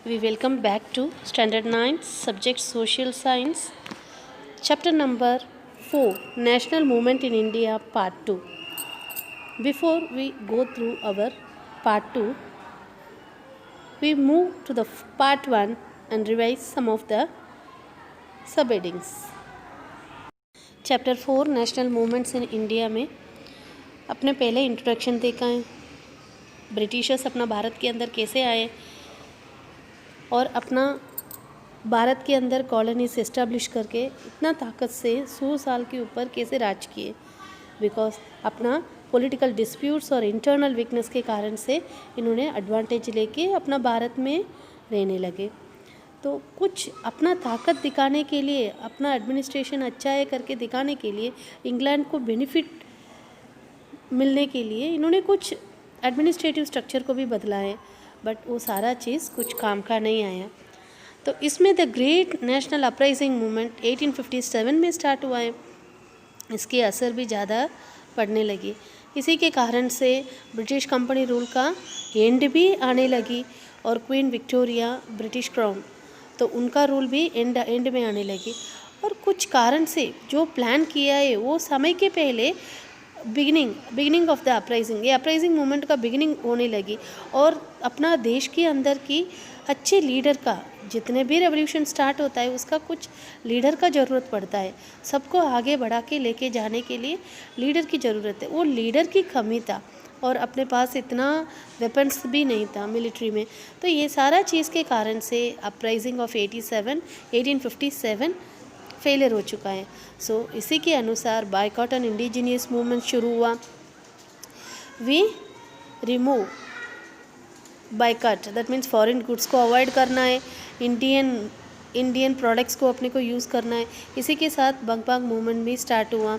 We welcome back to Standard 9, Subject Social Science, Chapter number 4, National Movement in India, Part 2. Before we go through our Part 2, we move to the Part 1 and revise some of the subheadings. Chapter 4, National Movements in India में अपने पहले introduction देखा है, Britishers अपना भारत के अंदर कैसे आए और अपना भारत के अंदर कॉलोनीज इस्टेब्लिश करके इतना ताकत से 100 साल के ऊपर कैसे राज किए, बिकॉज अपना पॉलिटिकल डिस्प्यूट्स और इंटरनल वीकनेस के कारण से इन्होंने एडवांटेज लेके अपना भारत में रहने लगे। तो कुछ अपना ताकत दिखाने के लिए, अपना एडमिनिस्ट्रेशन अच्छा है करके दिखाने के लिए, इंग्लैंड को बेनिफिट मिलने के लिए इन्होंने कुछ एडमिनिस्ट्रेटिव स्ट्रक्चर को भी बदला है, बट वो सारा चीज़ कुछ काम का नहीं आया। तो इसमें the great national uprising movement 1857 में स्टार्ट हुआ है, इसके असर भी ज़्यादा पड़ने लगी। इसी के कारण से ब्रिटिश कंपनी रूल का एंड भी आने लगी और क्वीन विक्टोरिया ब्रिटिश क्राउन, तो उनका रूल भी एंड में आने लगी। और कुछ कारण से जो प्लान किया है वो समय के पहले बिगिनिंग ऑफ द अपराइजिंग, ये अपराइजिंग मूवमेंट का बिगिनिंग होने लगी। और अपना देश के अंदर की अच्छे लीडर का, जितने भी रेवोल्यूशन स्टार्ट होता है उसका कुछ लीडर का ज़रूरत पड़ता है, सबको आगे बढ़ा के लेके जाने के लिए लीडर की ज़रूरत है। वो लीडर की कमी था और अपने पास इतना वेपन्स भी नहीं था मिलिट्री में। तो ये सारा चीज़ के कारण से अपराइजिंग ऑफ 1857 फेलियर हो चुका है। सो इसी के अनुसार बायकॉट एंड इंडिजीनियस मूवमेंट शुरू हुआ। We remove boycott, that means foreign goods को अवॉइड करना है, इंडियन प्रोडक्ट्स को अपने को यूज़ करना है। इसी के साथ बंग मूवमेंट भी स्टार्ट हुआ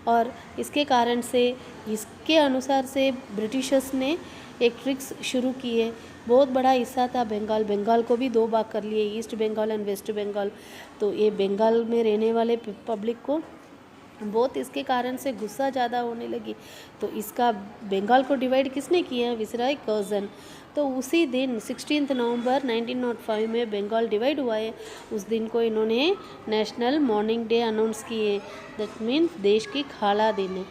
और इसके कारण से, इसके अनुसार से ब्रिटिशर्स ने एक ट्रिक्स शुरू किए। बहुत बड़ा हिस्सा था बंगाल को भी 2 भाग कर लिए, East Bengal and West Bengal. तो ये बंगाल में रहने वाले पब्लिक को बहुत इसके कारण से गुस्सा ज़्यादा होने लगी। तो इसका बंगाल को डिवाइड किसने किया? विसराय कर्जन। तो उसी दिन 16 नवंबर 1905 में बंगाल डिवाइड हुआ है। उस दिन को इन्होंने नेशनल मॉर्निंग डे अनाउंस किए, दैट मीन्स देश की खाला दिन है।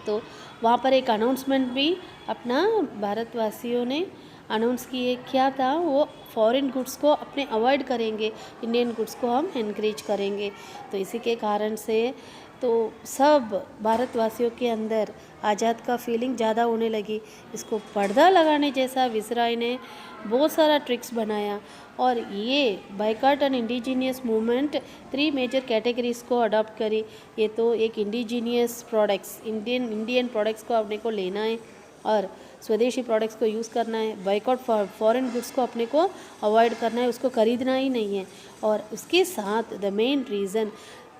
तो वहाँ पर एक अनाउंसमेंट भी अपना भारतवासियों ने अनाउंस किए। क्या था वो? फॉरेन गुड्स को अपने अवॉइड करेंगे, इंडियन गुड्स को हम एनकरेज करेंगे। तो इसी के कारण से तो सब भारतवासियों के अंदर आज़ाद का फीलिंग ज़्यादा होने लगी। इसको पर्दा लगाने जैसा विसराय ने बहुत सारा ट्रिक्स बनाया। और ये boycott and indigenous movement 3 major categories को अडॉप्ट करी। ये तो एक इंडिजीनियस प्रोडक्ट्स, इंडियन प्रोडक्ट्स को अपने को लेना है और स्वदेशी प्रोडक्ट्स को यूज़ करना है। बायकॉट फॉरेन गुड्स को अपने को अवॉइड करना है, उसको खरीदना ही नहीं है। और उसके साथ द मेन रीज़न,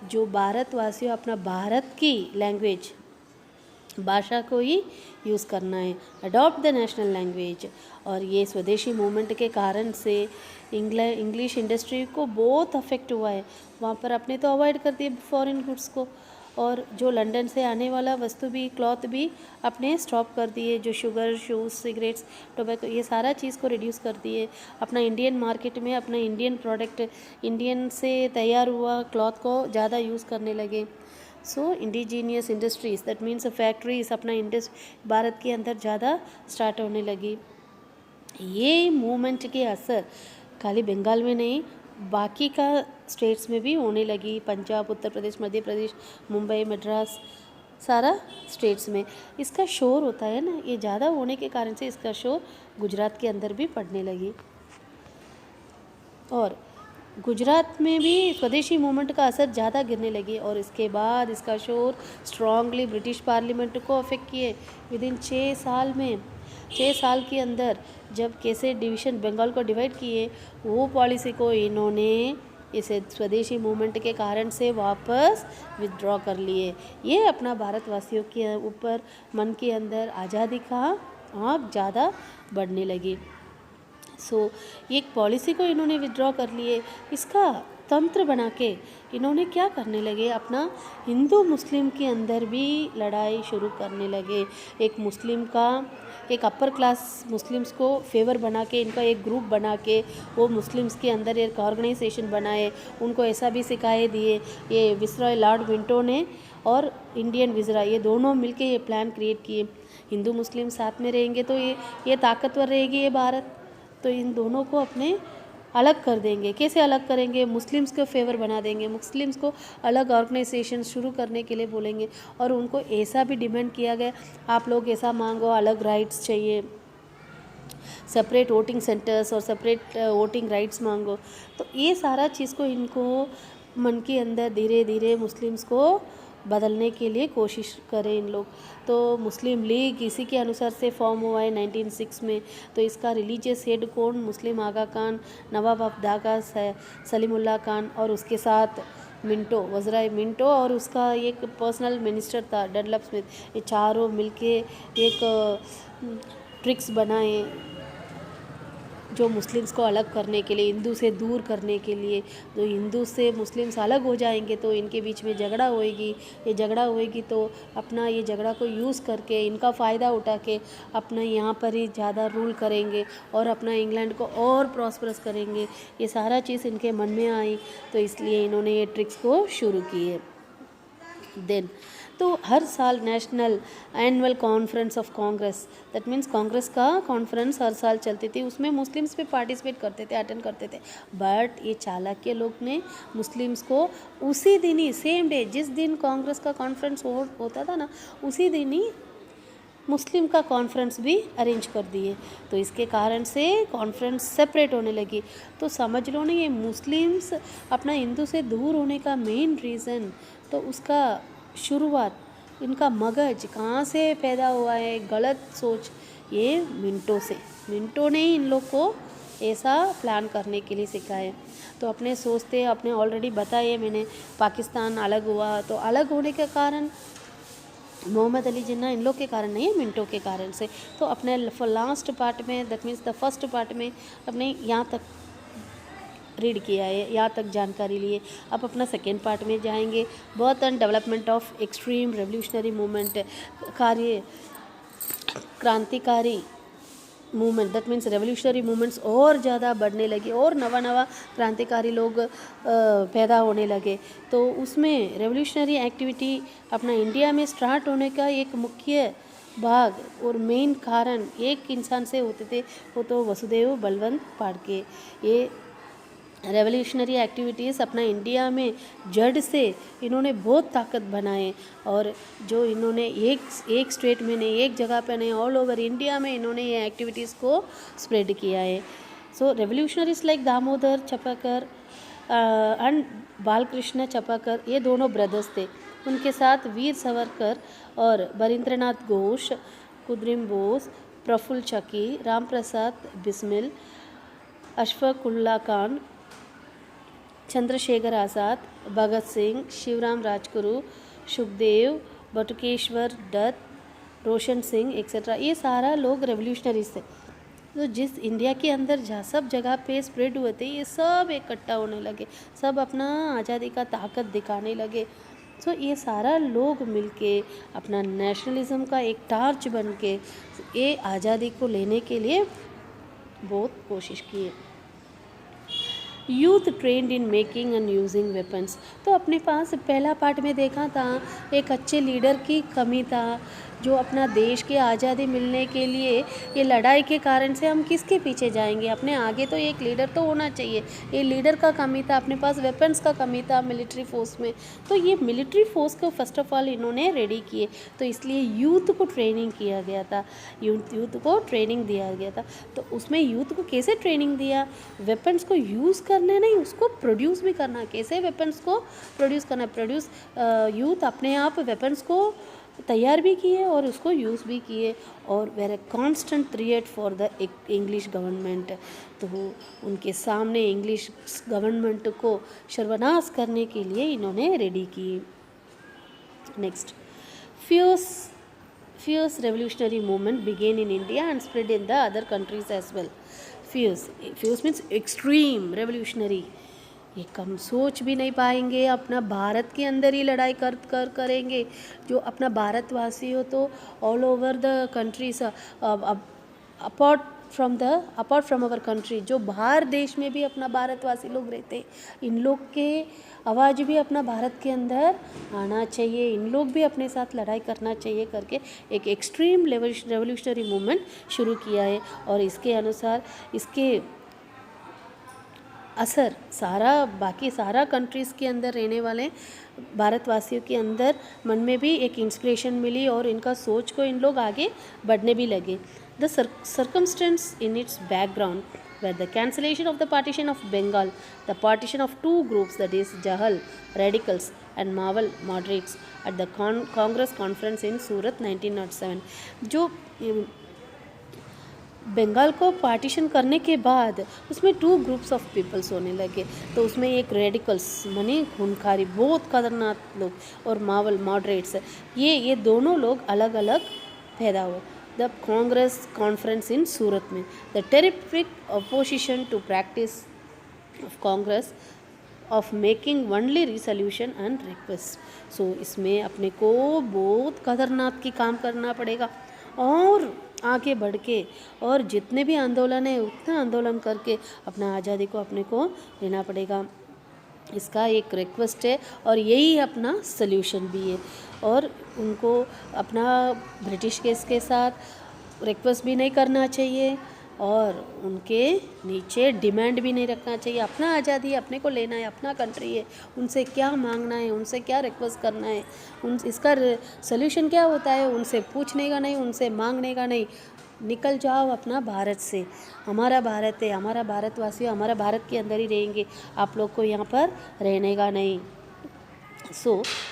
जो भारतवासियों अपना भारत की लैंग्वेज, भाषा को ही यूज़ करना है, अडॉप्ट द नेशनल लैंग्वेज। और ये स्वदेशी मूवमेंट के कारण से इंग्लिश इंडस्ट्री को बहुत अफेक्ट हुआ है। वहाँ पर अपने तो अवॉइड कर दिए फॉरेन गुड्स को, और जो लंदन से आने वाला वस्तु भी, क्लॉथ भी अपने स्टॉप कर दिए। जो शुगर, शूज़, सिगरेट्स, टोबैको, ये सारा चीज़ को रिड्यूस कर दिए। अपना इंडियन मार्केट में अपना इंडियन प्रोडक्ट, इंडियन से तैयार हुआ क्लॉथ को ज़्यादा यूज़ करने लगे। So indigenous industries, that means factories अपना भारत के अंदर ज़्यादा स्टार्ट होने लगी। ये मूवमेंट के असर खाली बंगाल में नहीं, बाकी का स्टेट्स में भी होने लगी। पंजाब, उत्तर प्रदेश, मध्य प्रदेश, मुंबई, मद्रास, सारा स्टेट्स में इसका शोर होता है ना, ये ज़्यादा होने के कारण से इसका शोर गुजरात के अंदर भी पड़ने लगी। और गुजरात में भी स्वदेशी मूवमेंट का असर ज़्यादा गिरने लगी। और इसके बाद इसका शोर स्ट्रांगली ब्रिटिश पार्लियामेंट को अफेक्ट किए। विदिन 6 साल में, 6 साल के अंदर जब कैसे डिवीज़न बंगाल को डिवाइड किए, वो पॉलिसी को इन्होंने इसे स्वदेशी मूवमेंट के कारण से वापस विथड्रॉ कर लिए। ये अपना भारतवासियों के ऊपर मन के अंदर आज़ादी का आग ज़्यादा बढ़ने लगी। सो एक पॉलिसी को इन्होंने विथड्रॉ कर लिए। इसका तंत्र बना के इन्होंने क्या करने लगे, अपना हिंदू मुस्लिम के अंदर भी लड़ाई शुरू करने लगे। एक मुस्लिम का एक अपर क्लास मुस्लिम्स को फेवर बना के, इनका एक ग्रुप बना के वो मुस्लिम्स के अंदर एक ऑर्गेनाइजेशन बनाए, उनको ऐसा भी सिखाए दिए। ये विसरॉय लॉर्ड मिंटो ने और इंडियन विजरा ये दोनों मिलके ये प्लान क्रिएट किए। हिंदू मुस्लिम साथ में रहेंगे तो ये ताकतवर रहेगी ये भारत। तो इन दोनों को अपने अलग कर देंगे। कैसे अलग करेंगे? मुस्लिम्स को फेवर बना देंगे, मुस्लिम्स को अलग ऑर्गेनाइजेशन शुरू करने के लिए बोलेंगे और उनको ऐसा भी डिमांड किया गया, आप लोग ऐसा मांगो, अलग राइट्स चाहिए, सेपरेट वोटिंग सेंटर्स और सेपरेट वोटिंग राइट्स मांगो। तो ये सारा चीज़ को इनको मन के अंदर धीरे धीरे मुस्लिम्स को बदलने के लिए कोशिश करें इन लोग। तो मुस्लिम लीग इसी के अनुसार से फॉर्म हुआ है 1906 में। तो इसका रिलीजियस हेड कौन? मुस्लिम आगा खान, नवाब ऑफ ढाका सलीमुल्लाह खान और उसके साथ मिंटो, वज़राए मिंटो और उसका एक पर्सनल मिनिस्टर था डनलप स्मिथ। ये चारों मिलके एक ट्रिक्स बनाए जो मुस्लिम्स को अलग करने के लिए, हिंदू से दूर करने के लिए। तो हिंदू से मुस्लिम्स अलग हो जाएंगे तो इनके बीच में झगड़ा होएगी, ये झगड़ा होएगी तो अपना ये झगड़ा को यूज़ करके, इनका फ़ायदा उठा के अपना यहाँ पर ही ज़्यादा रूल करेंगे और अपना इंग्लैंड को और प्रॉस्परस करेंगे। ये सारा चीज़ इनके मन में आई तो इसलिए इन्होंने ये ट्रिक्स को शुरू किए। देन तो हर साल national annual conference of Congress, that means Congress का कॉन्फ्रेंस हर साल चलती थी, उसमें मुस्लिम्स भी पार्टिसिपेट करते थे, अटेंड करते थे। बट ये चाणक्य लोग ने मुस्लिम्स को उसी दिन ही, सेम डे जिस दिन कांग्रेस का कॉन्फ्रेंस होता था ना, उसी दिन ही मुस्लिम का कॉन्फ्रेंस भी अरेंज कर दिए। तो इसके कारण से कॉन्फ्रेंस सेपरेट होने लगी। तो समझ लो ना, ये मुस्लिम्स अपना हिंदू से दूर होने का मेन रीज़न, तो उसका शुरुआत इनका मगज कहाँ से पैदा हुआ है, गलत सोच, ये मिंटो ने ही इन लोग को ऐसा प्लान करने के लिए सिखाया। तो अपने सोचते, अपने ऑलरेडी बताया मैंने, पाकिस्तान अलग हुआ तो अलग होने के कारण मोहम्मद अली जिन्ना इन लोग के कारण नहीं है, मिंटो के कारण से। तो अपने लास्ट पार्ट में, that means the first part में अपने यहाँ तक रीड किया है, यहाँ तक जानकारी लिए। अब अपना सेकेंड पार्ट में जाएंगे, birth and development of extreme revolutionary movement, क्रांतिकारी movement, that means revolutionary movements और ज़्यादा बढ़ने लगे और नवा क्रांतिकारी लोग पैदा होने लगे। तो उसमें रेवोल्यूशनरी एक्टिविटी अपना इंडिया में स्टार्ट होने का एक मुख्य भाग और मेन कारण एक इंसान से होते थे, वो तो वसुदेव बलवंत फाड़के। ये रेवोल्यूशनरी एक्टिविटीज़ अपना इंडिया में जड़ से इन्होंने बहुत ताकत बनाए और जो इन्होंने एक स्टेट में नहीं, एक जगह पे नहीं, ऑल ओवर इंडिया में इन्होंने ये एक्टिविटीज़ को स्प्रेड किया है। So revolutionaries like Damodar Chapekar and Balkrishna Chapekar, ये दोनों ब्रदर्स थे। उनके साथ वीर सावरकर और बरिंद्रनाथ घोष, कुद्रिम बोस, प्रफुल्ल चकी, राम प्रसाद बिस्मिल, अशफाकुल्ला खान, चंद्रशेखर आज़ाद, भगत सिंह, शिवराम राजगुरु, सुखदेव, बटुकेश्वर दत्त, रोशन सिंह एक्सेट्रा, ये सारा लोग रेवोल्यूशनरीज थे। तो जिस इंडिया के अंदर जहाँ सब जगह पे स्प्रेड हुए थे, ये सब इकट्ठा होने लगे, सब अपना आज़ादी का ताकत दिखाने लगे। सो ये सारा लोग मिलके अपना नेशनलिज्म का एक टार्च बन के ये आज़ादी को लेने के लिए बहुत कोशिश की। Youth trend in making and using weapons, तो अपने पास पहला पार्ट में देखा था एक अच्छे लीडर की कमी था, जो अपना देश की आज़ादी मिलने के लिए ये लड़ाई के कारण से हम किसके पीछे जाएंगे, अपने आगे तो एक लीडर तो होना चाहिए। ये लीडर का कमी था, अपने पास वेपन्स का कमी था मिलिट्री फोर्स में। तो ये मिलिट्री फोर्स को फर्स्ट ऑफ ऑल इन्होंने रेडी किए। तो इसलिए यूथ को ट्रेनिंग किया गया था, यूथ को ट्रेनिंग दिया गया था। तो उसमें यूथ को कैसे ट्रेनिंग दिया? वेपन्स को यूज़ करना नहीं, उसको प्रोड्यूस भी करना। कैसे वेपन्स को प्रोड्यूस करना? यूथ अपने आप वेपन्स को तैयार भी किए और उसको यूज़ भी किए और were a constant threat for the English government. तो उनके सामने इंग्लिश गवर्नमेंट को सर्वनाश करने के लिए इन्होंने रेडी की। Next, fierce revolutionary movement began in India and spread in the other countries as well. Fierce means extreme revolutionary ये कम सोच भी नहीं पाएंगे, अपना भारत के अंदर ही लड़ाई करेंगे। जो अपना भारतवासी हो तो all over the countries, apart from our country, जो बाहर देश में भी अपना भारतवासी लोग रहते, इन लोग के आवाज़ भी अपना भारत के अंदर आना चाहिए, इन लोग भी अपने साथ लड़ाई करना चाहिए करके एक एक्सट्रीम रेवोल्यूशनरी मूवमेंट शुरू किया है। और इसके अनुसार इसके असर बाकी सारा कंट्रीज़ के अंदर रहने वाले भारतवासियों के अंदर मन में भी एक इंस्पिरेशन मिली और इनका सोच को इन लोग आगे बढ़ने भी लगे। The circumstance in its background were the cancellation of the partition of Bengal, the partition of two groups, that is Jahal radicals and Mawal moderates, at the Congress conference in Surat 1907। जो बंगाल को partition करने के बाद उसमें two groups of peoples होने लगे। तो उसमें एक रेडिकल्स माने खूंखारी बहुत खतरनाक लोग, और मावल मॉडरेट्स, ये दोनों लोग अलग अलग पैदा हुए। The Congress conference in Surat में, the terrific opposition to practice of Congress of making only resolution and request. So इसमें अपने को बहुत खतरनाक की काम करना पड़ेगा और आगे बढ़ के और जितने भी आंदोलन है उतना आंदोलन करके अपना आज़ादी को अपने को लेना पड़ेगा। इसका एक रिक्वेस्ट है और यही अपना सल्यूशन भी है। और उनको अपना ब्रिटिश केस के साथ रिक्वेस्ट भी नहीं करना चाहिए और उनके नीचे डिमांड भी नहीं रखना चाहिए। अपना आज़ादी अपने को लेना है, अपना कंट्री है, उनसे क्या मांगना है, उनसे क्या रिक्वेस्ट करना है, इसका सल्यूशन क्या होता है, उनसे पूछने का नहीं, उनसे मांगने का नहीं। निकल जाओ अपना भारत से, हमारा भारत है, हमारा भारतवासी, हमारा भारत के अंदर ही रहेंगे, आप लोग को यहाँ पर रहने का नहीं।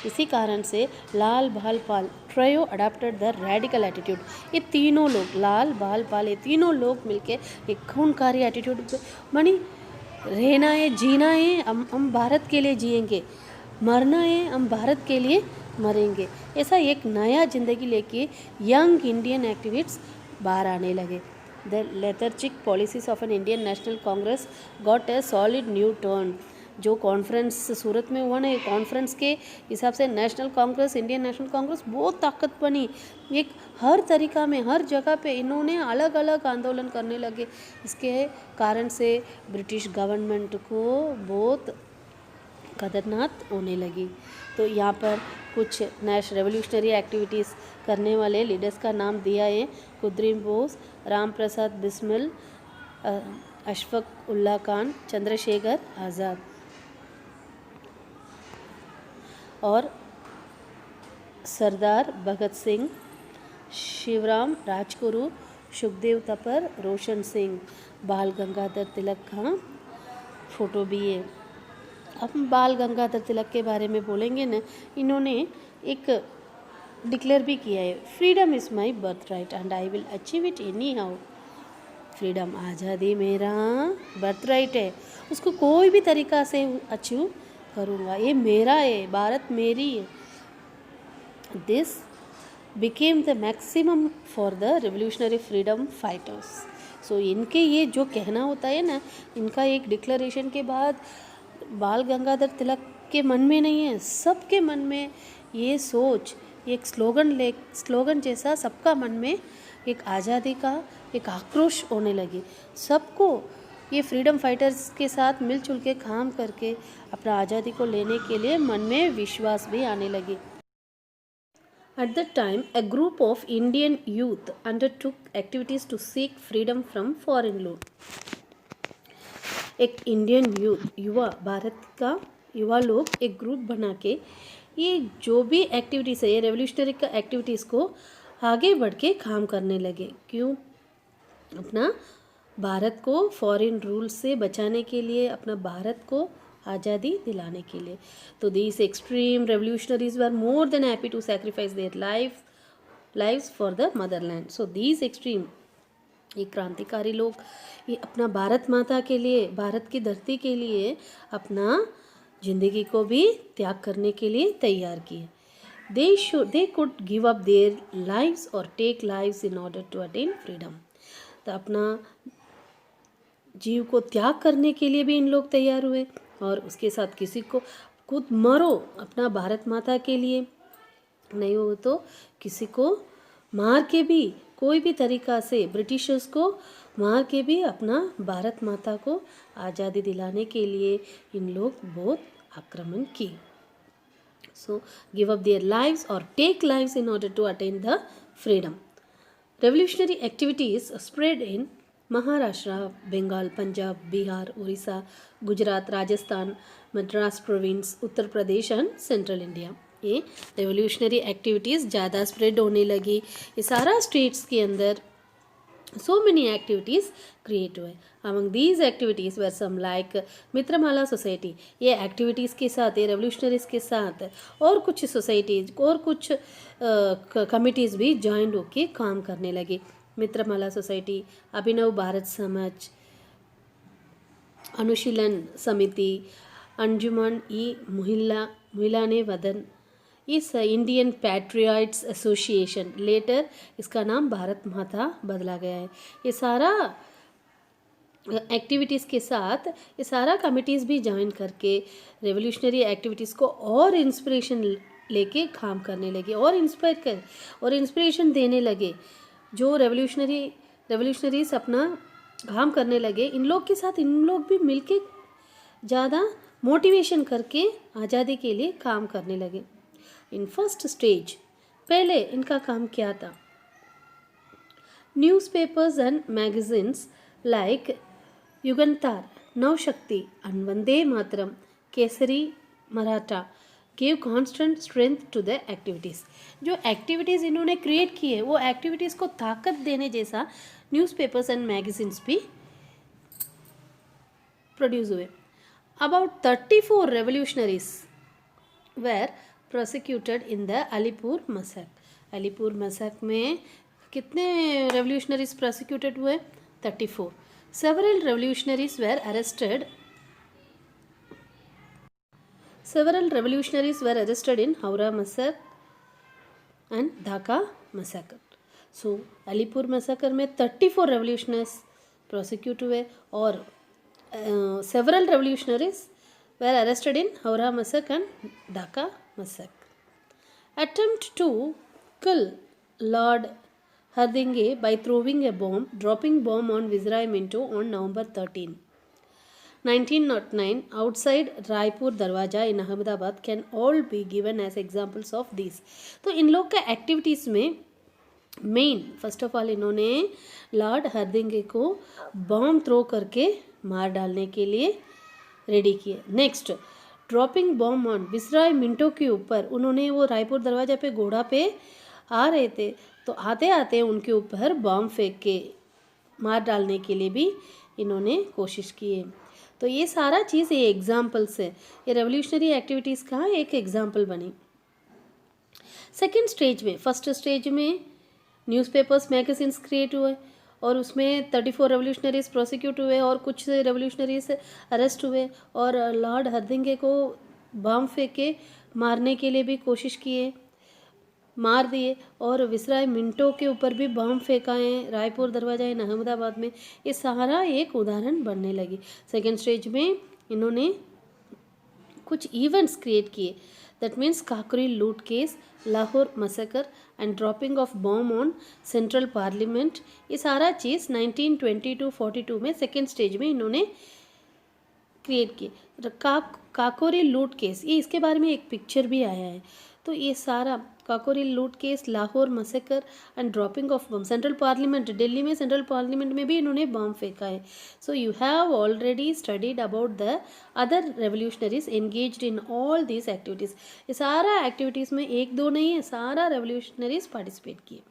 इसी कारण से Lal Bal Pal trio adapted the radical attitude. ये तीनों लोग, लाल बाल पाल, ये तीनों लोग मिलके एक खूनकारी एटीट्यूड बनी, रहना है, जीना है, हम भारत के लिए जिएंगे, मरना है, हम भारत के लिए मरेंगे। ऐसा एक नया ज़िंदगी लेके यंग इंडियन एक्टिविस्ट्स बाहर आने लगे। The lethargic policies of an Indian national Congress got a solid new turn. जो कॉन्फ्रेंस सूरत में हुआ ना, कॉन्फ्रेंस के हिसाब से national Congress, Indian national Congress बहुत ताकत बनी। एक हर तरीका में, हर जगह पे इन्होंने अलग अलग आंदोलन करने लगे। इसके कारण से ब्रिटिश गवर्नमेंट को बहुत खतरनाक होने लगी। तो यहाँ पर कुछ नेशनल रेवोल्यूशनरी एक्टिविटीज़ करने वाले लीडर्स का नाम दिया है। खुदरीम बोस, राम प्रसाद बिस्मिल, अशफाक उल्ला खान, चंद्रशेखर आज़ाद और सरदार भगत सिंह, शिवराम राजगुरु, सुखदेव तपर, रोशन सिंह, बाल गंगाधर तिलक का फ़ोटो भी है। अब बाल गंगाधर तिलक के बारे में बोलेंगे ना, इन्होंने एक डिक्लेयर भी किया है, freedom is my birth right and I will achieve it any how. Freedom, आज़ादी मेरा बर्थ राइट है, उसको कोई भी तरीक़ा से अचीव करूँगा, ये मेरा है, भारत मेरी है। This became the maximum for the revolutionary freedom fighters. So इनके ये जो कहना होता है ना, इनका एक डिक्लेरेशन के बाद बाल गंगाधर तिलक के मन में नहीं है, सबके मन में ये सोच, एक स्लोगन जैसा सबका मन में एक आज़ादी का एक आक्रोश होने लगी। सबको ये फ्रीडम फाइटर्स के साथ मिलजुल के काम करके अपना आज़ादी को लेने के लिए मन में विश्वास भी आने लगी। At that time, a group of Indian youth undertook activities to seek freedom from foreign rule. एक इंडियन युवा, भारत का युवा लोग एक ग्रुप बना के ये जो भी एक्टिविटीज़ है, ये रेवोल्यूशनरी का एक्टिविटीज़ को आगे बढ़ के काम करने लगे। क्यों? अपना भारत को फॉरेन रूल से बचाने के लिए, अपना भारत को आज़ादी दिलाने के लिए। तो these extreme revolutionaries were more than happy to sacrifice their lives for the motherland. So these extreme, ये क्रांतिकारी लोग ये अपना भारत माता के लिए, भारत की धरती के लिए अपना ज़िंदगी को भी त्याग करने के लिए तैयार किए। They could give up their lives और take lives in order to attain freedom. तो अपना जीव को त्याग करने के लिए भी इन लोग तैयार हुए और उसके साथ किसी को खुद मरो अपना भारत माता के लिए, नहीं हो तो किसी को मार के भी, कोई भी तरीका से ब्रिटिशर्स को मार के भी अपना भारत माता को आज़ादी दिलाने के लिए इन लोग बहुत आक्रमण किए. So give up their lives or take lives in order to attain the freedom. Revolutionary activities spread in Maharashtra, Bengal, Punjab, Bihar, Orissa, Gujarat, Rajasthan, Madras province, Uttar Pradesh and Central India. ये revolutionary activities ज़्यादा spread होने लगी. ये सारा states के अंदर so many activities create हुए. among these activities were some like Mitramala society. ये एक्टिविटीज़ के साथ, ये रेवोल्यूशनरीज के साथ और कुछ सोसाइटीज और कुछ कमिटीज़ भी ज्वाइन होके काम करने लगे. मित्रमाला सोसाइटी, अभिनव भारत समाज, अनुशीलन समिति, अंजुमन ई महिला ने वदन, इस इंडियन पैट्रियट्स एसोसिएशन, लेटर इसका नाम भारत माता बदला गया है. ये सारा एक्टिविटीज़ के साथ ये सारा कमिटीज़ भी ज्वाइन करके रेवोल्यूशनरी एक्टिविटीज़ को और इंस्पिरेशन लेके काम करने लगे और इंस्पिरेशन देने लगे. जो रेवोल्यूशनरीज अपना काम करने लगे, इन लोग के साथ इन लोग भी मिलके ज़्यादा मोटिवेशन करके आज़ादी के लिए काम करने लगे. इन फर्स्ट स्टेज पहले इनका काम क्या था? Newspapers and magazines like Yugantar, Navshakti and Vande Mataram, Kesari Maratha gave constant strength to the activities. जो एक्टिविटीज़ इन्होंने क्रिएट की है वो एक्टिविटीज़ को ताकत देने जैसा न्यूज़पेपर्स एंड मैगजीन्स भी प्रोड्यूस हुए. About 34 revolutionaries were prosecuted in the Alipur मसक. अलीपुर मसक में कितने रेवोल्यूशनरीज प्रोसिक्यूटेड हुए? 34. Several revolutionaries were arrested. Several revolutionaries were arrested in Howrah massacre and Dhaka massacre. So Alipur massacre में 34 revolutionists prosecute हुए और several revolutionaries were arrested in Howrah massacre and Dhaka massacre. Attempt to kill Lord Hardinge by dropping bomb on Viceroy Minto on November 13, 1909 outside Raipur Darwaja in Ahmedabad can all be given as examples of these. तो इन लोग का activities में main first of all इन्होंने Lord हर्दिंगे को bomb throw करके मार डालने के लिए रेडी किए. Next, dropping bomb on viceroy Minto के ऊपर, उन्होंने वो रायपुर दरवाजा पे घोड़ा पे आ रहे थे तो आते आते उनके ऊपर बॉम्ब फेंक के मार डालने के लिए भी इन्होंने कोशिश की है. तो ये सारा चीज़ ये एग्जाम्पल्स है, ये रेवोल्यूशनरी एक्टिविटीज़ का एक एग्जाम्पल बनी. सेकेंड स्टेज में, फर्स्ट स्टेज में न्यूज़पेपर्स मैगजीन्स क्रिएट हुए और उसमें 34 रेवोल्यूशनरीज प्रोसिक्यूट हुए और कुछ रेवोल्यूशनरीज अरेस्ट हुए और लॉर्ड हर्दिंगे को बम फेंक के मारने के लिए भी कोशिश किए, मार दिए. और विसराय मिंटो के ऊपर भी बम फेंका है रायपुर दरवाजा इन अहमदाबाद में. ये सारा एक उदाहरण बनने लगी. सेकेंड स्टेज में इन्होंने कुछ इवेंट्स क्रिएट किए. दैट मीन्स काकोरी लूट case, Lahore massacre and dropping of bomb on central parliament. ये सारा चीज़ 1922-42 में सेकेंड स्टेज में इन्होंने क्रिएट किए. काकोरी लूट केस, ये इसके बारे में एक पिक्चर भी आया है. तो ये सारा काकोरी लूट case, Lahore massacre and dropping of bomb, central parliament, Delhi में सेंट्रल पार्लियामेंट में भी इन्होंने बम फेंका है. So you have already studied about the other revolutionaries engaged in all these activities. ये सारा एक्टिविटीज़ में एक दो नहीं है, सारा रेवोल्यूशनरीज पार्टिसिपेट किए.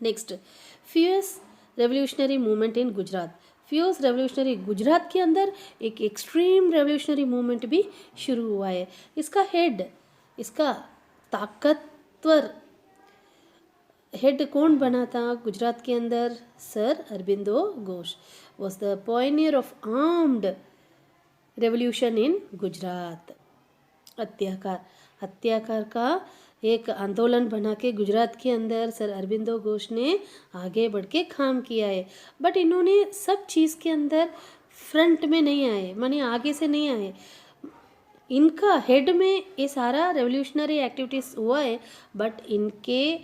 Next, fuse revolutionary movement in Gujarat. Fuse revolutionary, Gujarat के अंदर एक एक्सट्रीम रेवोल्यूशनरी मूवमेंट भी शुरू हुआ है. इसका हेड, इसका ताकतवर हेड कौन बना था गुजरात के अंदर? Sir Aurobindo Ghosh was the pioneer of armed revolution in Gujarat. हत्याकार का एक आंदोलन बना के गुजरात के अंदर सर अरबिंदो घोष ने आगे बढ़ के काम किया है. बट इन्होंने सब चीज़ के अंदर फ्रंट में नहीं आए, माने आगे से नहीं आए, इनका हेड में ये सारा रेवोल्यूशनरी एक्टिविटीज़ हुआ है, बट इनके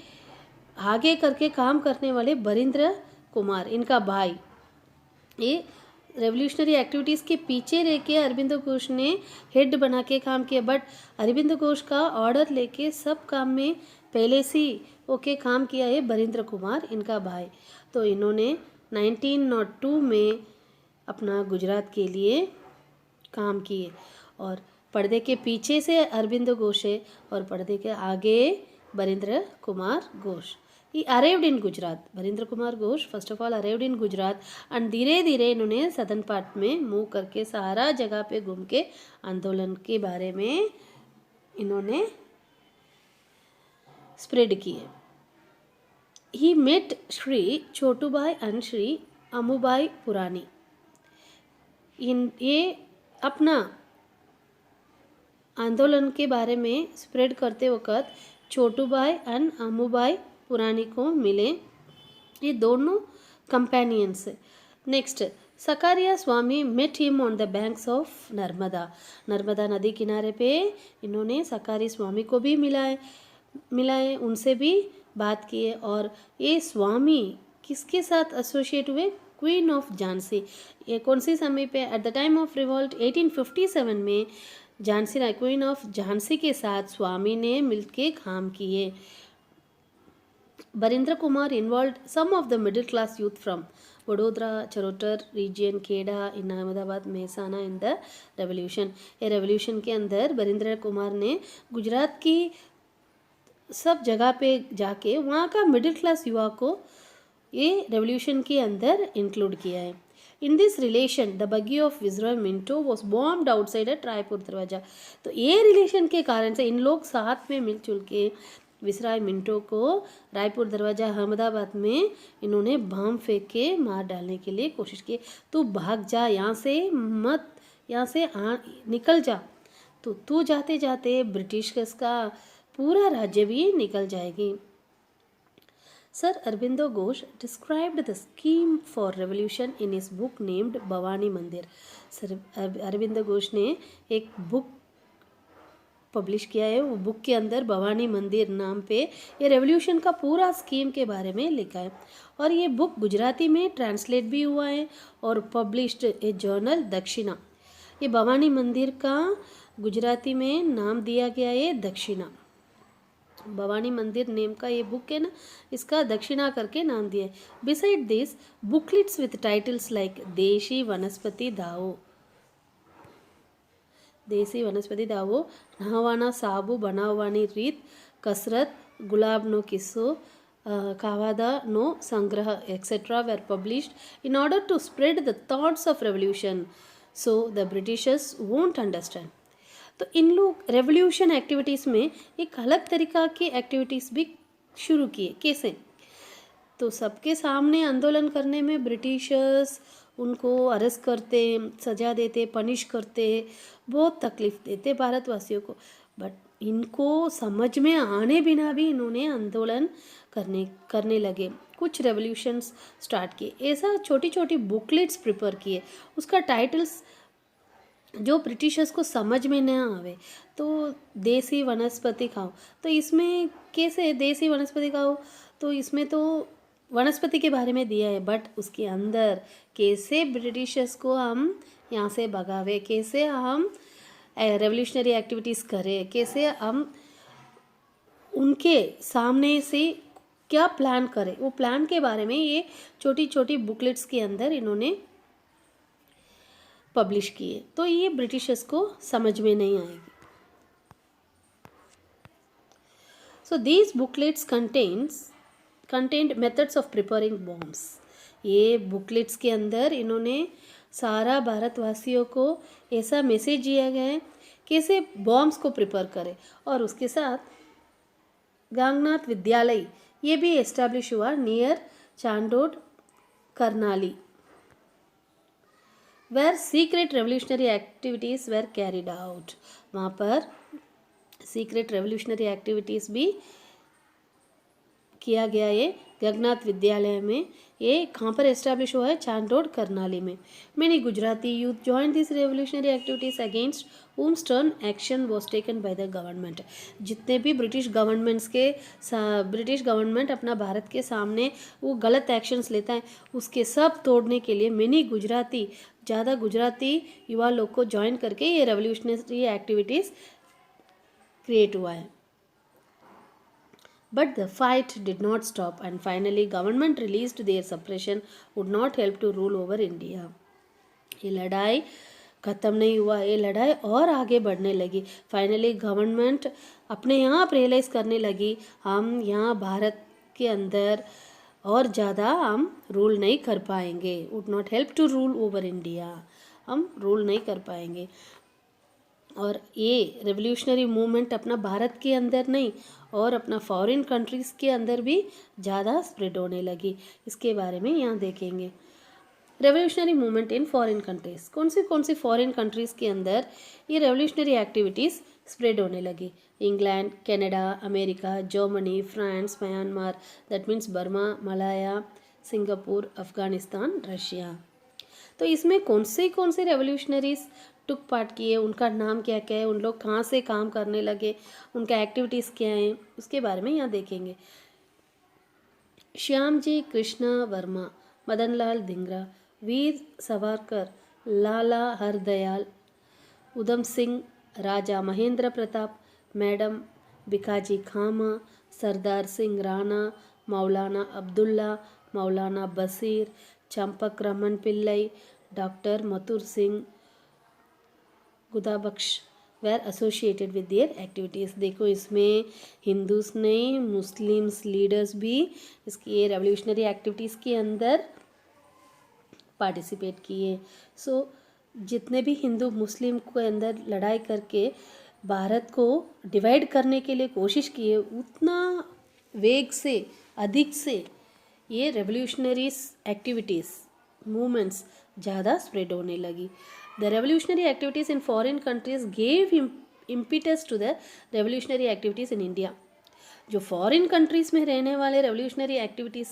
आगे करके काम करने वाले बरिंद्र कुमार, इनका भाई, ये रेवोल्यूशनरी एक्टिविटीज़ के पीछे रह के अरबिंदो घोष ने हेड बना के काम किया, बट अरबिंदो घोष का ऑर्डर लेके सब काम में पहले से ओके काम किया है बरिंद्र कुमार, इनका भाई। तो इन्होंने 1902 में अपना गुजरात के लिए काम किए, और पर्दे के पीछे से अरबिंदो घोष है और पर्दे के आगे Barindra Kumar Ghosh. He arrived in Gujarat, Barindra Kumar Ghosh first of all arrived in Gujarat, and धीरे धीरे इन्होंने सदर्न पार्ट में मूव करके सारा जगह पे घूम के आंदोलन के बारे में इन्होंने स्प्रेड किए। He met Shri Chhotubhai and Shri Ambubhai Purani. ये अपना आंदोलन के बारे में स्प्रेड करते वक्त छोटूभाई एंड अमुभाई पुरानी को मिले, ये दोनों companions. Next, Sakaria Swami met him on the banks of Narmada. Narmada नदी किनारे पे इन्होंने सकारी स्वामी को भी मिलाए, उनसे भी बात की है। और ये स्वामी किसके साथ एसोसिएट हुए? Queen of Jhansi. ये कौन सी समय पे? At the time of revolt 1857 में झांसी रानी क्वीन ऑफ झांसी के साथ स्वामी ने मिलके काम किए। Barindra Kumar involve some of the middle class youth from Vadodara, Charotar region, Kheda in Ahmedabad, Mehsana in the revolution. ये रेवोल्यूशन के अंदर बरिंद्र कुमार ने गुजरात की सब जगह पे जाके वहाँ का मिडिल क्लास युवा को ये रेवोल्यूशन के अंदर इंक्लूड किया है। In this relation the buggy of viceroy Minto was bombed outside at Raipur Darwaja. तो ये रिलेशन के कारण से इन लोग साथ में मिलजुल के विसराय मिंटो को रायपुर दरवाजा अहमदाबाद में इन्होंने बम फेंक के मार डालने के लिए कोशिश की। तू भाग जा यहाँ से, मत यहाँ से निकल जा, तो तू जाते जाते ब्रिटिश का पूरा राज्य भी निकल जाएगी। Sir Aurobindo Ghosh described the scheme for revolution in his book named Bhavani मंदिर। सर अरविंदो घोष ने एक बुक पब्लिश किया है, वो बुक के अंदर भवानी मंदिर नाम पे ये रेवोल्यूशन का पूरा स्कीम के बारे में लिखा है। और ये बुक गुजराती में ट्रांसलेट भी हुआ है और पब्लिश्ड ए जर्नल दक्षिणा। ये भवानी मंदिर का गुजराती में नाम दिया गया है दक्षिणा। भवानी मंदिर नेम का ये बुक है ना, इसका दक्षिणा करके नाम दिया है। Beside this booklets with titles like देशी वनस्पति दावो, देसी वनस्पति दावो, नहवाना साबु बनाववानी रीत, कसरत, गुलाबनो किस्सो, कावादा नो संग्रह etcetera were published in order to spread the thoughts of revolution so the Britishers won't understand। तो इन लोग रेवोल्यूशन एक्टिविटीज़ में एक अलग तरीका की एक्टिविटीज़ भी शुरू किए। कैसे? तो सबके सामने आंदोलन करने में ब्रिटिशर्स उनको अरेस्ट करते, सज़ा देते, पनिश करते, बहुत तकलीफ़ देते भारतवासियों को। बट इनको समझ में आने बिना भी इन्होंने आंदोलन करने लगे, कुछ रेवोल्यूशंस स्टार्ट किए। ऐसा छोटी छोटी बुकलेट्स प्रिपेयर किए, उसका टाइटल्स जो ब्रिटिशर्स को समझ में न आवे। तो देसी वनस्पति खाओ, तो इसमें कैसे देसी वनस्पति खाओ, तो इसमें तो वनस्पति के बारे में दिया है, बट उसके अंदर कैसे ब्रिटिशर्स को हम यहाँ से भगावे, कैसे हम रेवोल्यूशनरी एक्टिविटीज़ करें, कैसे हम उनके सामने से क्या प्लान करें, वो प्लान के बारे में ये छोटी छोटी बुकलेट्स के अंदर इन्होंने पब्लिश किए। तो ये ब्रिटिशर्स को समझ में नहीं आएगी। So these booklets contained methods of preparing bombs. ये बुकलेट्स के अंदर इन्होंने सारा भारतवासियों को ऐसा मैसेज दिया गया है कैसे बॉम्ब्स को प्रिपेयर करें। और उसके साथ गांगनाथ विद्यालय ये भी एस्टैब्लिश हुआ near Chandod Karnali, where secret revolutionary activities were carried out। वहाँ पर secret revolutionary activities भी किया गया है गगनाथ विद्यालय में। ये कहाँ पर एस्टैब्लिश हुआ है? चांद रोड करनाली में। Many Gujarati youth join this revolutionary activities against whom stern action was taken by the government। जितने भी ब्रिटिश गवर्नमेंट अपना भारत के सामने वो गलत एक्शंस लेता है, उसके सब तोड़ने के लिए मैनी गुजराती, ज़्यादा गुजराती युवा लोग को ज्वाइन करके ये रेवोल्यूशनरी एक्टिविटीज़ क्रिएट हुआ है। But the fight did not stop and finally government released their suppression would not help to rule over India। ये लड़ाई ख़त्म नहीं हुआ, ये लड़ाई और आगे बढ़ने लगी। फाइनली गवर्नमेंट अपने यहाँ आप रियलाइज़ करने लगी हम यहाँ भारत के अंदर और ज़्यादा हम रूल नहीं कर पाएंगे, would not help to rule over India, हम रूल नहीं कर पाएंगे। और ये रेवोल्यूशनरी मूवमेंट अपना भारत के अंदर नहीं और अपना फॉरेन कंट्रीज़ के अंदर भी ज़्यादा स्प्रेड होने लगी। इसके बारे में यहाँ देखेंगे। Revolutionary movement in foreign countries, कौन सी फॉरेन कंट्रीज़ के अंदर ये रेवोल्यूशनरी एक्टिविटीज़ स्प्रेड होने लगी? England, Canada, America, Germany, France, Myanmar, that means Burma, Malaya, Singapore, Afghanistan, Russia. तो इसमें कौन से रेवोल्यूशनरीज टुक पार्ट किए, उनका नाम क्या क्या है, उन लोग कहाँ से काम करने लगे, उनका एक्टिविटीज़ क्या हैं, उसके बारे में यहाँ देखेंगे। Shyamji Krishna Varma, Madanlal Dhingra, Veer Savarkar, Lala Hardayal, Udham Singh, Raja Mahendra Pratap, madam Bhikaji Cama, Sardar Singh Rana, Maulana Abdullah, Maulana Bashir, Champak Raman Pillai, doctor Mathura Singh Gudabakhsh were associated with their activities. देखो इसमें हिंदूस नहीं, मुस्लिम्स लीडर्स भी इसकी रेवोल्यूशनरी एक्टिविटीज़ के अंदर पार्टिसिपेट किए। सो जितने भी हिंदू मुस्लिम के अंदर लड़ाई करके भारत को डिवाइड करने के लिए कोशिश किए, उतना वेग से अधिक से ये रेवोल्यूशनरी एक्टिविटीज़ मूवमेंट्स ज़्यादा स्प्रेड होने लगी। The revolutionary activities in foreign countries gave impetus to the revolutionary activities in India. जो फॉरेन कंट्रीज़ में रहने वाले रेवोल्यूशनरी एक्टिविटीज़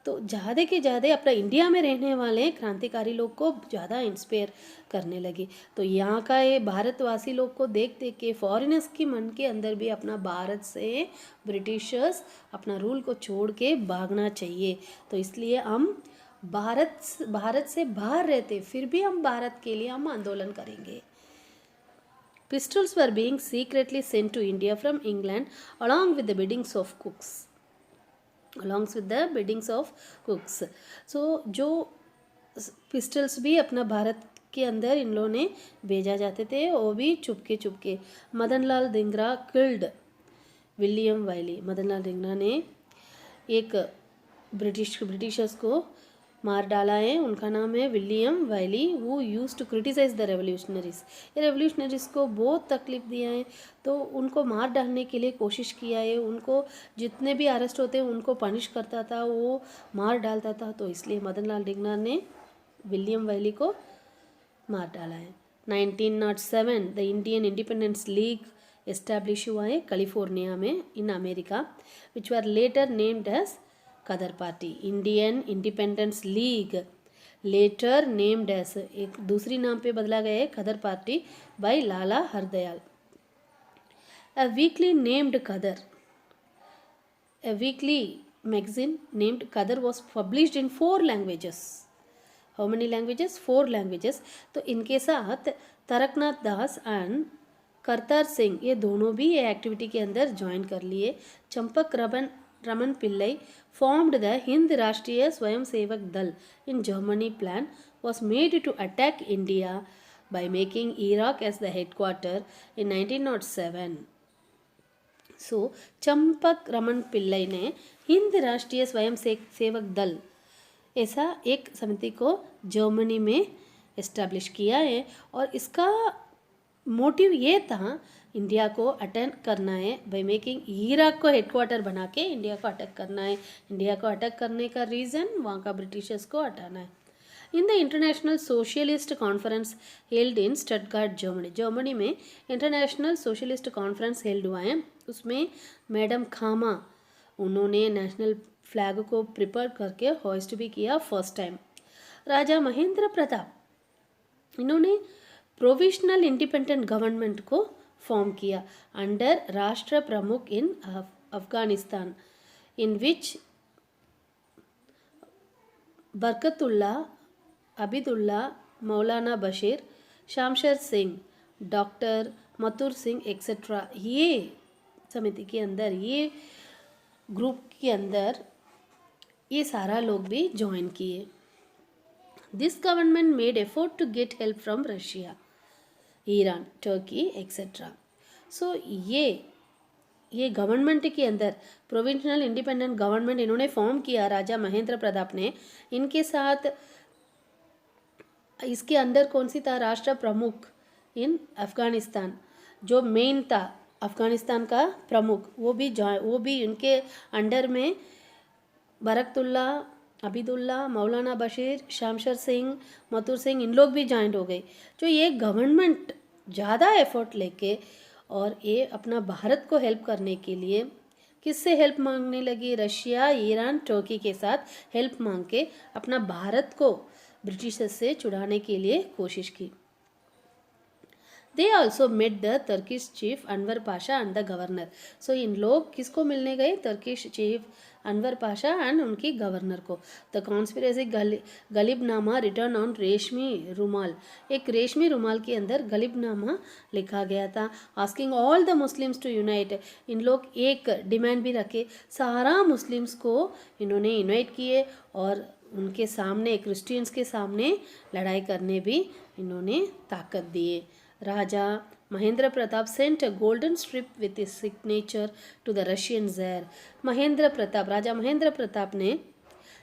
तो ज़्यादा के ज़्यादा अपना इंडिया में रहने वाले क्रांतिकारी लोग को ज़्यादा इंस्पायर करने लगी। तो यहाँ का ये भारतवासी लोग को देख देख के फॉरेनर्स के मन के अंदर भी अपना भारत से ब्रिटिशर्स अपना रूल को छोड़ के भागना चाहिए। तो इसलिए हम भारत से बाहर रहते फिर भी हम भारत के लिए हम आंदोलन करेंगे। Pistols were being secretly sent to India from England along with the biddings of cooks. So जो पिस्टल्स भी अपना भारत के अंदर इन लोगों ने भेजा जाते थे, वो भी चुपके। Madanlal Dhingra killed William Wyllie. Madanlal Dhingra ने एक ब्रिटिशर्स को मार डाला है, उनका नाम है विलियम वाइली। वो used to criticise the revolutionaries. ये रेवोल्यूशनरीज को बहुत तकलीफ दिया है, तो उनको मार डालने के लिए कोशिश किया है। उनको जितने भी अरेस्ट होते हैं उनको पनिश करता था, वो मार डालता था। तो इसलिए मदनलाल धिंगरा ने विलियम वाइली को मार डाला है। 1907 the Indian independence league establish हुआ है कैलिफोर्निया में in America, which were later named as Ghadar party. Indian independence league later named as, एक दूसरी नाम पे बदला गया है, Ghadar party by Lala Hardayal. A weekly named Qadar, a weekly magazine named Qadar was published in 4 languages. How many languages? 4 languages. तो इनके साथ तारकनाथ दास एंड करतार सिंह ये दोनों भी ये एक्टिविटी के अंदर ज्वाइन कर लिए। Champak Raman Pillai formed the Hind Rashtriya Swayam Sevak Dal in Germany. Plan was made to attack India by making Iraq as the headquarter in 1907. So Champak Raman Pillai ने हिंद राष्ट्रीय स्वयं सेवक दल ऐसा एक समिति को जर्मनी में इस्टेब्लिश किया है, और इसका मोटिव ये था इंडिया को अटैक करना है बाय मेकिंग इराक को हेडक्वार्टर बना के इंडिया को अटैक करना है। इंडिया को अटैक करने का रीज़न वहाँ का ब्रिटिशर्स को हटाना है। In the international socialist conference held in Stuttgart Germany में इंटरनेशनल सोशलिस्ट कॉन्फ्रेंस हेल्ड हुआ है। उसमें मैडम खामा उन्होंने नेशनल फ्लैग को प्रिपेयर करके होस्ट भी किया फर्स्ट टाइम। राजा महेंद्र प्रताप इन्होंने प्रोविजनल इंडिपेंडेंट गवर्नमेंट को फॉर्म किया अंडर राष्ट्र प्रमुख इन अफगानिस्तान, इन विच बरकतुल्ला, अबिदुल्ला, मौलाना बशीर, शामशेर सिंह, डॉक्टर मथुर सिंह एक्सेट्रा, ये समिति के अंदर, ये ग्रुप के अंदर ये सारा लोग भी ज्वाइन किए। This government made effort to get help from Russia, Iran, Turkey etcetera. So ये गवर्नमेंट के अंदर प्रोविंशियल इंडिपेंडेंट गवर्नमेंट इन्होंने फॉर्म किया राजा महेंद्र प्रताप ने। इनके साथ इसके अंदर कौन सी था, राष्ट्र प्रमुख इन अफगानिस्तान, जो मेन था अफगानिस्तान का प्रमुख, वो भी इनके अंडर में बरकतुल्ला, अबिदुल्ला, मौलाना बशीर, शामशेर सिंह, मथुर सिंह, इन लोग भी ज्वाइंट हो गए। जो ये गवर्नमेंट ज़्यादा एफर्ट लेके और ये अपना भारत को हेल्प करने के लिए किससे हेल्प मांगने लगी, रशिया, ईरान, टर्की के साथ हेल्प मांग के अपना भारत को ब्रिटिशर्स से छुड़ाने के लिए कोशिश की। They also met the Turkish chief Enver Pasha and the governor. So इन लोग किसको मिलने गए, Turkish chief Enver Pasha and उनकी गवर्नर को। The conspiracy Ghalibnama written on Reshmi Rumal, एक रेशमी रुमाल के अंदर गलिबनामा लिखा गया था। Asking all the Muslims to unite, इन लोग एक डिमांड भी रखे, सारा मुस्लिम्स को इन्होंने इनवाइट किए और उनके सामने, क्रिश्चियंस के सामने लड़ाई करने भी इन्होंने ताकत दिए। Raja Mahendra Pratap sent a golden strip with his signature to the Russian tsar. Raja Mahendra Pratap ने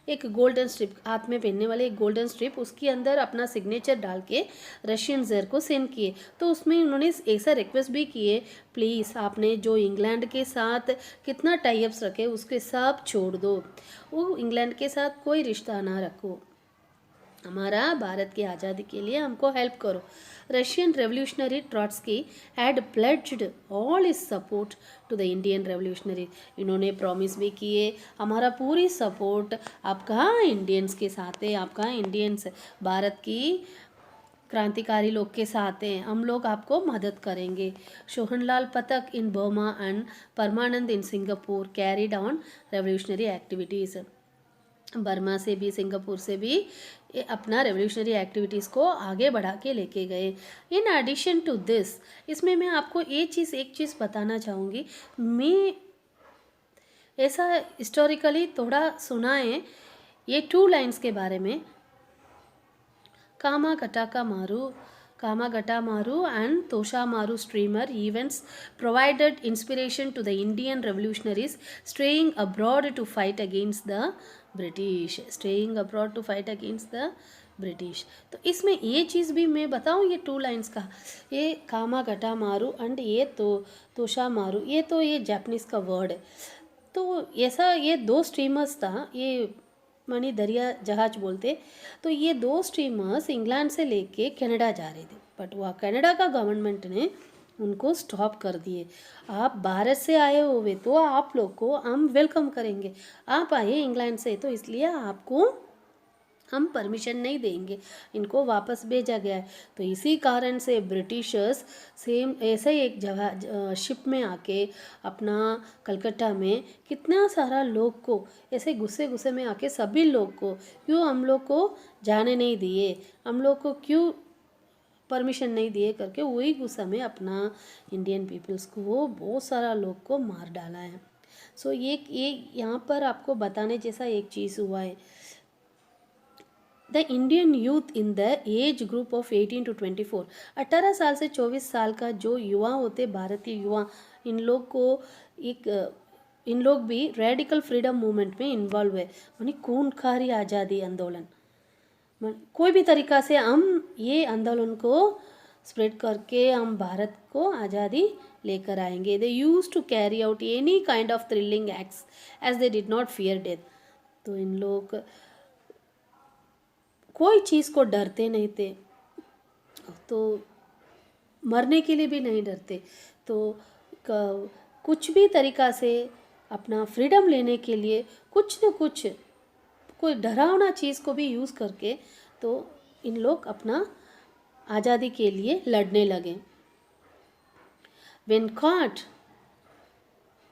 एक गोल्डन स्ट्रिप, हाथ में पहनने वाले एक गोल्डन स्ट्रिप, उसके अंदर अपना सिग्नेचर डाल के रशियन ज़ैर को सेंड किए। तो उसमें उन्होंने ऐसा रिक्वेस्ट भी किए, प्लीज़ आपने जो इंग्लैंड के साथ कितना टाइप्स रखे उसके सब छोड़ दो, वो इंग्लैंड के साथ कोई रिश्ता ना रखो, हमारा भारत की आज़ादी के लिए हमको हेल्प करो। Russian revolutionary Trotsky had pledged all his support to the Indian revolutionary, इन्होंने प्रॉमिस भी किए हमारा पूरी सपोर्ट आपका इंडियंस के साथ है, आपका इंडियंस भारत की क्रांतिकारी लोग के साथ हैं, हम लोग आपको मदद करेंगे। Sohanlal Pathak in Burma and Parmanand in Singapore carried on revolutionary activities, Burma से भी सिंगापुर से भी अपना रेवोल्यूशनरी एक्टिविटीज़ को आगे बढ़ा के लेके गए। इन एडिशन टू दिस, इसमें मैं आपको एक चीज़ बताना चाहूँगी, मैं ऐसा हिस्टोरिकली थोड़ा सुना है ये 2 लाइन्स के बारे में, Kamagata-maru and Tosha-maru streamer events provided inspiration to the Indian revolutionaries straying abroad to fight against the British. तो इसमें ये चीज़ भी मैं बताऊँ, ये 2 लाइन्स का, ये कामागटा-मारू एंड ये तोशा-मारू, ये तो ये जापानीज़ का वर्ड है। तो ऐसा ये 2 स्ट्रीमर्स था, ये मनी दरिया जहाज बोलते। तो ये 2 स्ट्रीमर्स इंग्लैंड से लेके कनाडा जा रहे थे, बट वह कनाडा का गवर्नमेंट ने उनको स्टॉप कर दिए। आप भारत से आए हुए तो आप लोग को हम वेलकम करेंगे, आप आए इंग्लैंड से तो इसलिए आपको हम परमिशन नहीं देंगे, इनको वापस भेजा गया है। तो इसी कारण से ब्रिटिशर्स सेम ऐसे ही एक जगह शिप में आके अपना कलकत्ता में कितना सारा लोग को ऐसे गुस्से में आके सभी लोग को क्यों हम लोग को जाने नहीं दिए, हम लोग को क्यों परमिशन नहीं दिए करके वही गुस्सा में अपना इंडियन पीपल्स को बहुत सारा लोग को मार डाला है। सो ये यहाँ पर आपको बताने जैसा एक चीज़ हुआ है। The Indian youth in the age group of 18 to 24, 18 साल से 24 साल का जो युवा होते, भारतीय युवा, इन लोग भी रेडिकल फ्रीडम मूवमेंट में इन्वॉल्व है, यानी खूनखारी आज़ादी आंदोलन, कोई भी तरीका से हम ये आंदोलन को स्प्रेड करके हम भारत को आज़ादी लेकर आएंगे। They used to carry out any kind of thrilling acts as they did not fear death. तो इन लोग कोई चीज़ को डरते नहीं थे, तो मरने के लिए भी नहीं डरते, तो कुछ भी तरीका से अपना फ्रीडम लेने के लिए कुछ न कुछ कोई डरावना चीज़ को भी यूज़ करके तो इन लोग अपना आज़ादी के लिए लड़ने लगे। When caught,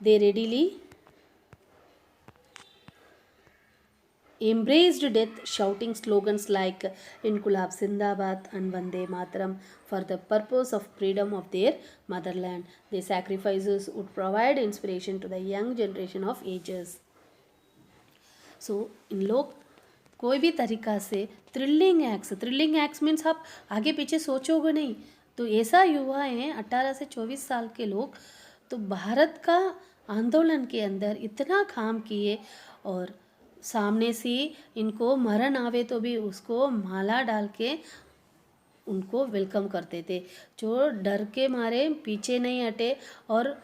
they readily embraced death, shouting slogans like Inkulab Zindabad and Vande Mataram for the purpose of freedom of their motherland. Their sacrifices would provide inspiration to the young generation of ages. So, इन लोग कोई भी तरीका से thrilling acts means आप आगे पीछे सोचोगे नहीं, तो ऐसा युवा हैं 18 से 24 साल के लोग, तो भारत का आंदोलन के अंदर इतना काम किए और सामने से इनको मरण आवे तो भी उसको माला डाल के उनको वेलकम करते थे, जो डर के मारे पीछे नहीं हटे और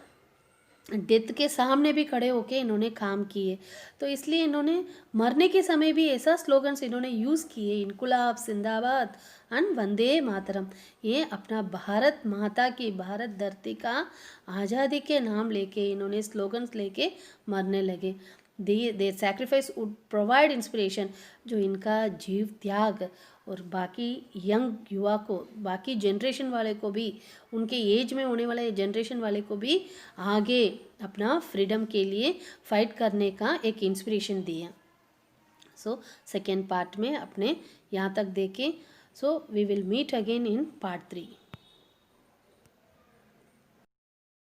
डेथ के सामने भी खड़े होके इन्होंने काम किए। तो इसलिए इन्होंने मरने के समय भी ऐसा स्लोगन्स इन्होंने यूज़ किए, इनकुलाब जिंदाबाद एंड वंदे मातरम। ये अपना भारत माता की, भारत धरती का आज़ादी के नाम लेके इन्होंने स्लोगन्स लेके मरने लगे। दे सैक्रिफाइस वुड प्रोवाइड इंस्पिरेशन, जो इनका जीव त्याग और बाकी यंग युवा को, बाकी जनरेशन वाले को भी, उनके एज में होने वाले जनरेशन वाले को भी आगे अपना फ्रीडम के लिए फाइट करने का एक इंस्पिरेशन दिया। सो सेकेंड पार्ट में अपने यहाँ तक देखें। So we will meet again in part 3।